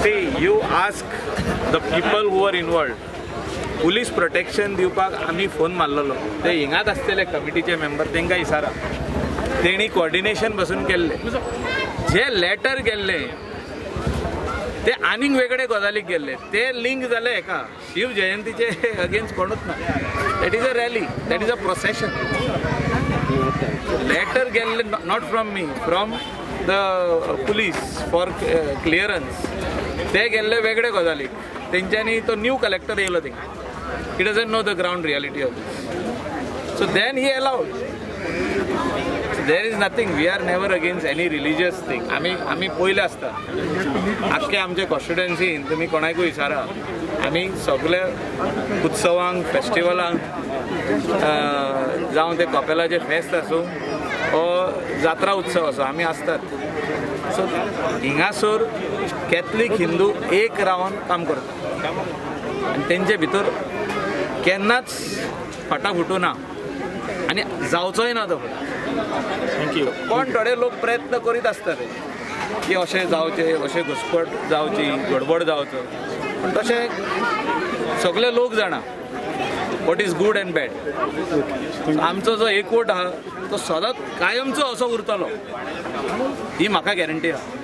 See, you ask the people who are involved. Police protection दिवपाक आमी phone मारलेलो ते हिंगात आसलेले कमिटीचे मेंबर तांकां इसारा तेणी कोऑर्डिनेशन बसून केल्ले जे लेटर गेल्ले ते आनीक वेगळे गजालीक गेल्ले ते लिंक जाले एका शिव जयंतीचे अगेन्स्ट कोणूच ना. That is a rally, that is a procession. Letter गेल्ले not from me, from the police for clearance. ते गेल्ले वेगळे गजालीक. तेंच्यांनी तो न्यू कलेक्टर येयलो थिंगा. He doesn't know the ground reality of this. So then he allowed. So there is nothing. We are never against any religious thing. आम्ही पयले आसता आख्खे आमचे कॉन्स्टिट्युएन्सीन तुमी कोणाकूय विचारा आम्ही सगळे उत्सवांक फेस्टिवलांक जावं ते कपेलाचे फेस्त आसूं ओ जात्रा उत्सव असो आमी आसतात. सो हिंगासर कॅथलीक हिंदू एक रावन काम करता आनी तेंचे भितर केन्नाच फटाफुटू ना आनी जावचोय ना तो. थँक्यू. पण थोडे लोक प्रयत्न करीत आसतात की अशें जावचें, अशें घुसपट जावची, गडबड जावचो. पण तशें सगळे लोक जाणा what is good end bad. आमचो जो एकवट आहा तो सदांच कायमचो असो उरतलो ही म्हाका गॅरंटी आहा.